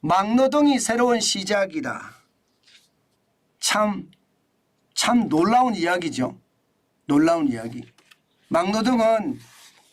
막노동이 새로운 시작이다. 참 놀라운 이야기죠. 놀라운 이야기. 막노동은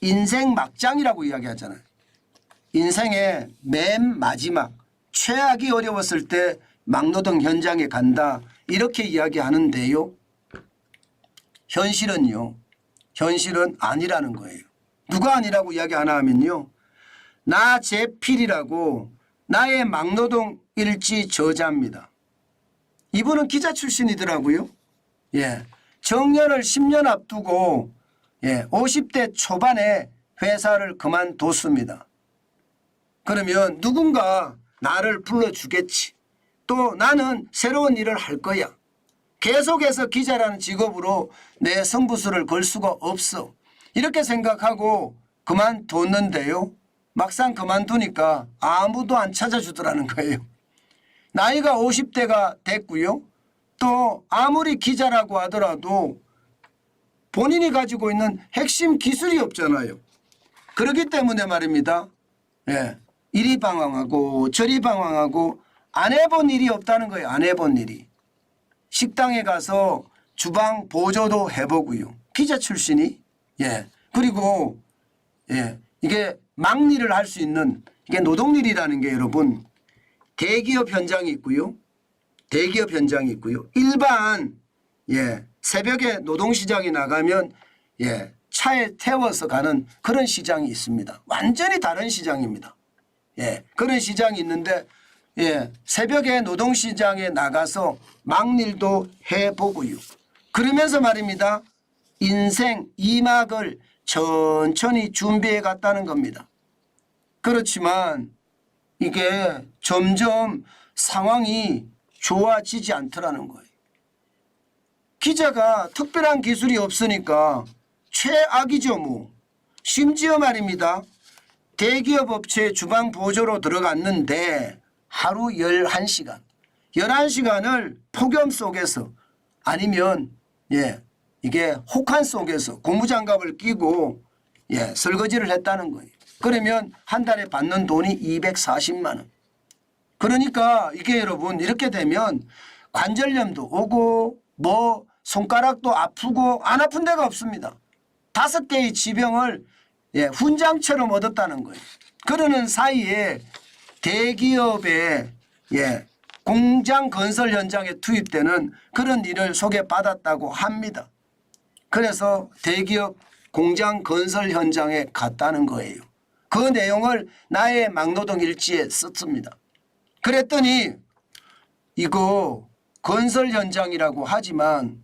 인생 막장이라고 이야기하잖아요. 인생의 맨 마지막 최악이 어려웠을 때 막노동 현장에 간다 이렇게 이야기하는데요. 현실은요. 현실은 아니라는 거예요. 누가 아니라고 이야기하나 하면요. 나제필이라고 나의 막노동 일지 저자입니다. 이분은 기자 출신이더라고요. 예, 정년을 10년 앞두고 50대 초반에 회사를 그만뒀습니다. 그러면 누군가 나를 불러주겠지. 또 나는 새로운 일을 할 거야. 계속해서 기자라는 직업으로 내 승부수를 걸 수가 없어. 이렇게 생각하고 그만뒀는데요. 막상 그만두니까 아무도 안 찾아주더라는 거예요. 나이가 50대가 됐고요. 또 아무리 기자라고 하더라도 본인이 가지고 있는 핵심 기술이 없잖아요. 그렇기 때문에 말입니다. 이리 방황하고 저리 방황하고 안 해본 일이 없다는 거예요. 안 해본 일이. 식당에 가서 주방 보조도 해보고요. 기자 출신이. 그리고 이게 막일을 할 수 있는 이게 노동일이라는 게 여러분 대기업 현장이 있고요. 대기업 현장이 있고요. 일반 새벽에 노동시장에 나가면 차에 태워서 가는 그런 시장이 있습니다. 완전히 다른 시장입니다. 그런 시장이 있는데 새벽에 노동시장에 나가서 막일도 해보고요. 그러면서 말입니다. 인생 2막을 천천히 준비해 갔다는 겁니다. 그렇지만 이게 점점 상황이 좋아지지 않더라는 거예요. 기자가 특별한 기술이 없으니까 최악이죠 뭐. 심지어 말입니다. 대기업 업체 주방 보조로 들어갔는데 하루 11시간. 11시간을 폭염 속에서 아니면 이게 혹한 속에서 고무장갑을 끼고 설거지를 했다는 거예요. 그러면 한 달에 받는 돈이 240만 원. 그러니까 이게 여러분 이렇게 되면 관절염도 오고 뭐 손가락도 아프고 안 아픈 데가 없습니다. 5개의 지병을 훈장처럼 얻었다는 거예요. 그러는 사이에 대기업의 공장 건설 현장에 투입되는 그런 일을 소개받았다고 합니다. 그래서 대기업 공장 건설 현장에 갔다는 거예요. 그 내용을 나의 막노동 일지에 썼습니다. 그랬더니 이거 건설 현장이라고 하지만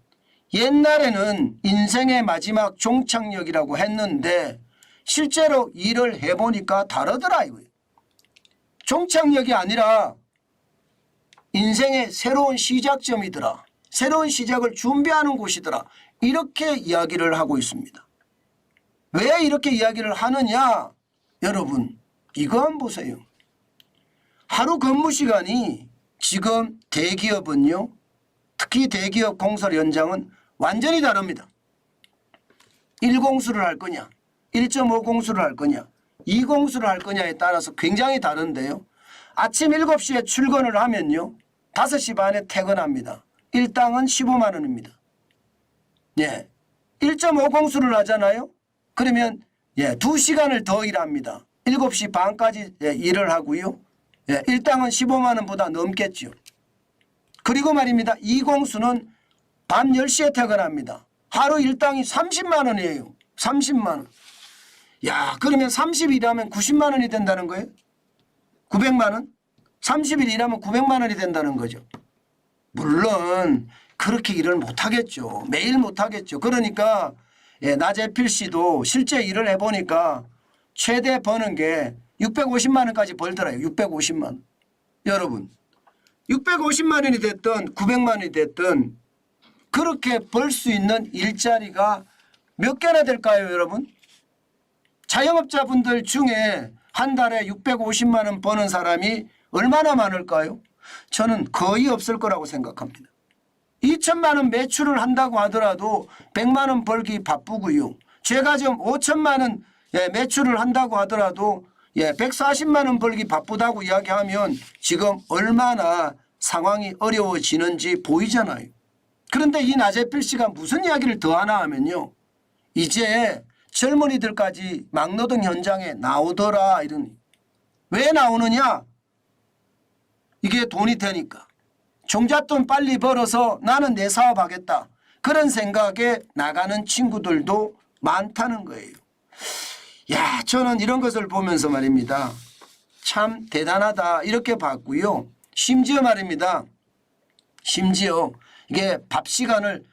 옛날에는 인생의 마지막 종착역이라고 했는데 실제로 일을 해보니까 다르더라 이거예요. 종착역이 아니라 인생의 새로운 시작점이더라. 새로운 시작을 준비하는 곳이더라. 이렇게 이야기를 하고 있습니다. 왜 이렇게 이야기를 하느냐? 여러분 이거 한번 보세요. 하루 근무 시간이 지금 대기업은요. 특히 대기업 공설 현장은 완전히 다릅니다. 1공수를 할 거냐 1.5공수를 할 거냐 2공수를 할 거냐에 따라서 굉장히 다른데요. 아침 7시에 출근을 하면요. 5시 반에 퇴근합니다. 일당은 15만 원입니다. 1.5공수를 하잖아요. 그러면 2시간을 더 일합니다. 7시 반까지 일을 하고요. 일당은 15만 원보다 넘겠죠. 그리고 말입니다. 2공수는 밤 10시에 퇴근합니다. 하루 일당이 30만 원이에요. 30만 원. 야, 그러면 30일 일하면 90만 원이 된다는 거예요? 900만 원? 30일 일하면 900만 원이 된다는 거죠. 물론 그렇게 일을 못하겠죠. 매일 못하겠죠. 그러니까 나재필 씨도 실제 일을 해보니까 최대 버는 게 650만 원까지 벌더라요. 650만 원. 여러분 650만 원이 됐든 900만 원이 됐든 그렇게 벌 수 있는 일자리가 몇 개나 될까요 여러분? 자영업자분들 중에 한 달에 650만 원 버는 사람이 얼마나 많을까요? 저는 거의 없을 거라고 생각합니다. 2천만 원 매출을 한다고 하더라도 100만 원 벌기 바쁘고요. 제가 지금 5천만 원 매출을 한다고 하더라도 140만 원 벌기 바쁘다고 이야기하면 지금 얼마나 상황이 어려워지는지 보이잖아요. 그런데 이 나재필 씨가 무슨 이야기를 더 하나 하면요. 이제 젊은이들까지 막노동 현장에 나오더라 이러니. 왜 나오느냐? 이게 돈이 되니까. 종잣돈 빨리 벌어서 나는 내 사업하겠다. 그런 생각에 나가는 친구들도 많다는 거예요. 야, 저는 이런 것을 보면서 말입니다. 참 대단하다 이렇게 봤고요. 심지어 말입니다. 심지어 이게 밥 시간을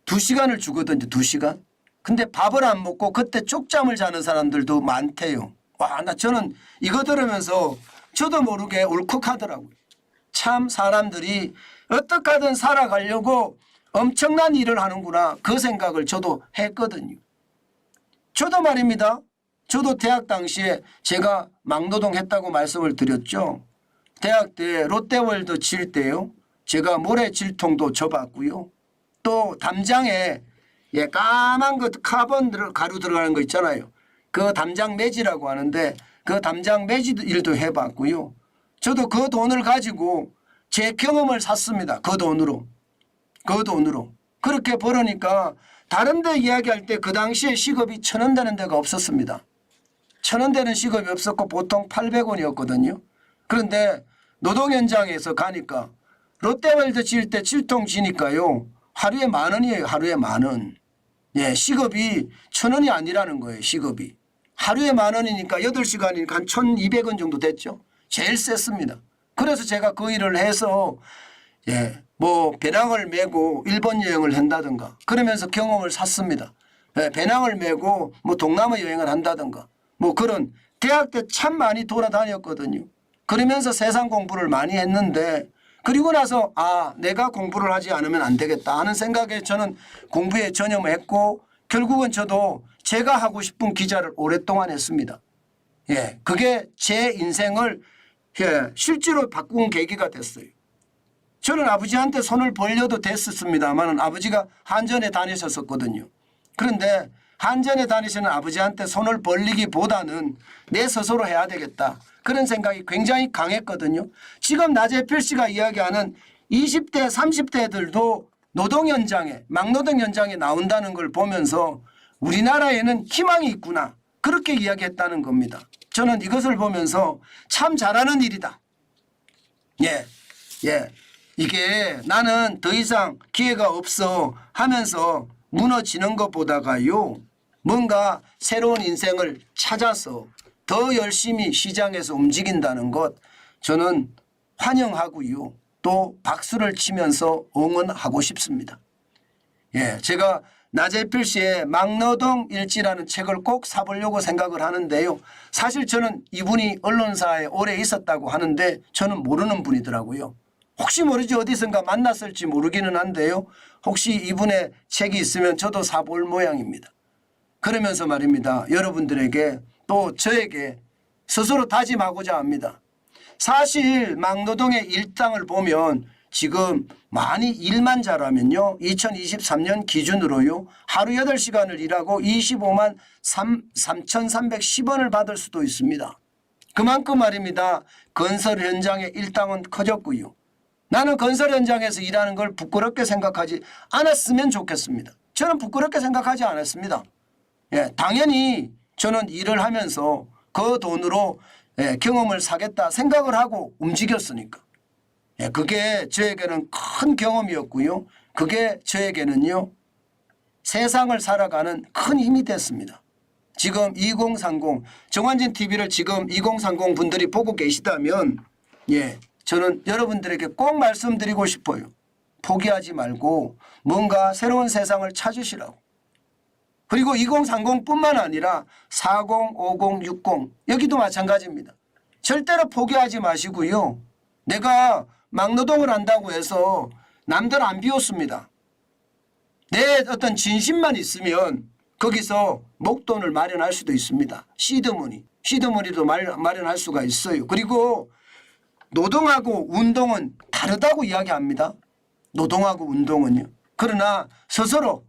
2시간을 주거든요. 2시간. 근데 밥을 안 먹고 그때 쪽잠을 자는 사람들도 많대요. 와, 나 저는 이거 들으면서 저도 모르게 울컥하더라고요. 참 사람들이 어떻게 하든 살아가려고 엄청난 일을 하는구나. 그 생각을 저도 했거든요. 저도 말입니다. 저도 대학 당시에 제가 막노동 했다고 말씀을 드렸죠. 대학 때 롯데월드 칠 때요. 제가 모래 질통도 접었고요. 또 담장에 까만 거 카본 가루 들어가는 거 있잖아요. 그 담장 매지라고 하는데 그 담장 매지 일도 해봤고요. 저도 그 돈을 가지고 제 경험을 샀습니다. 그 돈으로. 그 돈으로. 그렇게 벌으니까 다른 데 이야기할 때 그 당시에 시급이 1,000원 되는 데가 없었습니다. 1,000원 되는 시급이 없었고 보통 800원이었거든요. 그런데 노동 현장에서 가니까 롯데월드 질 때 7통 지니까요. 하루에 10,000원이에요. 하루에 10,000원. 예, 시급이 1,000원이 아니라는 거예요. 시급이. 하루에 10,000원이니까 8시간이니까 한 1,200원 정도 됐죠. 제일 셌습니다. 그래서 제가 그 일을 해서 배낭을 메고 일본 여행을 한다든가 그러면서 경험을 샀습니다. 배낭을 메고 동남아 여행을 한다든가 그런 대학 때 참 많이 돌아다녔거든요. 그러면서 세상 공부를 많이 했는데 그리고 나서 내가 공부를 하지 않으면 안 되겠다 하는 생각에 저는 공부에 전념했고 결국은 저도 제가 하고 싶은 기자를 오랫동안 했습니다. 그게 제 인생을 실제로 바꾼 계기가 됐어요. 저는 아버지한테 손을 벌려도 됐었습니다만 아버지가 한전에 다니셨었거든요. 그런데 한전에 다니시는 아버지한테 손을 벌리기보다는 내 스스로 해야 되겠다. 그런 생각이 굉장히 강했거든요. 지금 나재필 씨가 이야기하는 20대 30대들도 노동 현장에 막노동 현장에 나온다는 걸 보면서 우리나라에는 희망이 있구나. 그렇게 이야기했다는 겁니다. 저는 이것을 보면서 참 잘하는 일이다. 이게 나는 더 이상 기회가 없어 하면서 무너지는 것보다가요. 뭔가 새로운 인생을 찾아서 더 열심히 시장에서 움직인다는 것 저는 환영하고요. 또 박수를 치면서 응원하고 싶습니다. 제가 나재필 씨의 막노동 일지라는 책을 꼭 사보려고 생각을 하는데요. 사실 저는 이분이 언론사에 오래 있었다고 하는데 저는 모르는 분이더라고요. 혹시 모르지 어디선가 만났을지 모르기는 한데요. 혹시 이분의 책이 있으면 저도 사볼 모양입니다. 그러면서 말입니다. 여러분들에게 또 저에게 스스로 다짐하고자 합니다. 사실 막노동의 일당을 보면 지금 많이 일만 잘하면요. 2023년 기준으로요. 하루 8시간을 일하고 25만 3,310원을 받을 수도 있습니다. 그만큼 말입니다. 건설 현장의 일당은 커졌고요. 나는 건설 현장에서 일하는 걸 부끄럽게 생각하지 않았으면 좋겠습니다. 저는 부끄럽게 생각하지 않았습니다. 당연히 저는 일을 하면서 그 돈으로 경험을 사겠다 생각을 하고 움직였으니까. 그게 저에게는 큰 경험이었고요. 그게 저에게는요. 세상을 살아가는 큰 힘이 됐습니다. 지금 2030 정환진 TV를 지금 2030 분들이 보고 계시다면 저는 여러분들에게 꼭 말씀드리고 싶어요. 포기하지 말고 뭔가 새로운 세상을 찾으시라고. 그리고 2030뿐만 아니라 40, 50, 60 여기도 마찬가지입니다. 절대로 포기하지 마시고요. 내가 막노동을 한다고 해서 남들 안 비웃습니다. 내 어떤 진심만 있으면 거기서 목돈을 마련할 수도 있습니다. 시드머니도 마련할 수가 있어요. 그리고 노동하고 운동은 다르다고 이야기합니다. 노동하고 운동은요. 그러나 스스로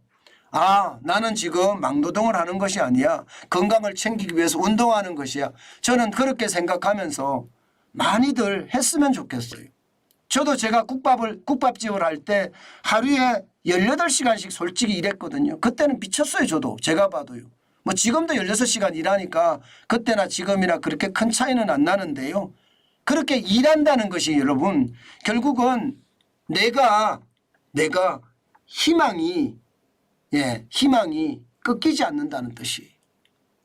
아, 나는 지금 막노동을 하는 것이 아니야. 건강을 챙기기 위해서 운동하는 것이야. 저는 그렇게 생각하면서 많이들 했으면 좋겠어요. 저도 제가 국밥집을 할 때 하루에 18시간씩 솔직히 일했거든요. 그때는 미쳤어요. 저도 제가 봐도요. 뭐 지금도 16시간 일하니까 그때나 지금이나 그렇게 큰 차이는 안 나는데요. 그렇게 일한다는 것이 여러분 결국은 내가 희망이 꺾이지 않는다는 뜻이에요.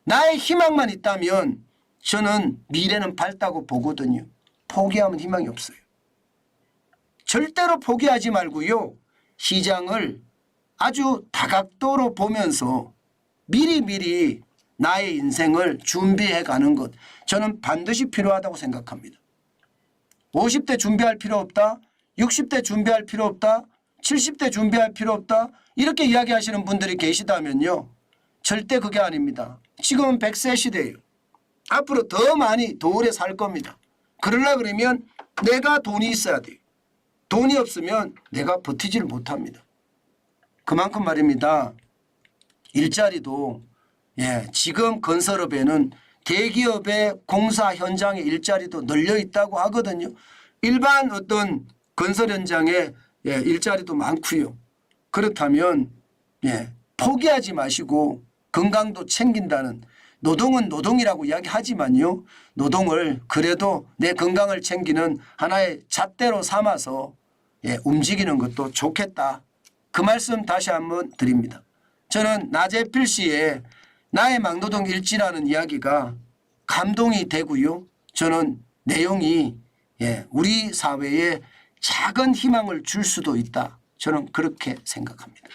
나의 희망만 있다면 저는 미래는 밝다고 보거든요. 포기하면 희망이 없어요. 절대로 포기하지 말고요. 시장을 아주 다각도로 보면서 미리미리 나의 인생을 준비해 가는 것 저는 반드시 필요하다고 생각합니다. 50대 준비할 필요 없다. 60대 준비할 필요 없다. 70대 준비할 필요 없다. 이렇게 이야기하시는 분들이 계시다면요. 절대 그게 아닙니다. 지금은 100세 시대예요. 앞으로 더 많이 더 오래 살 겁니다. 그러려 그러면 내가 돈이 있어야 돼요. 돈이 없으면 내가 버티지를 못합니다. 그만큼 말입니다. 일자리도 지금 건설업에는 대기업의 공사 현장의 일자리도 널려 있다고 하거든요. 일반 어떤 건설 현장에 일자리도 많고요. 그렇다면 포기하지 마시고 건강도 챙긴다는 노동은 노동이라고 이야기하지만요. 노동을 그래도 내 건강을 챙기는 하나의 잣대로 삼아서 움직이는 것도 좋겠다. 그 말씀 다시 한번 드립니다. 저는 나재필 씨의 나의 막노동 일지라는 이야기가 감동이 되고요. 저는 내용이 우리 사회에 작은 희망을 줄 수도 있다. 저는 그렇게 생각합니다.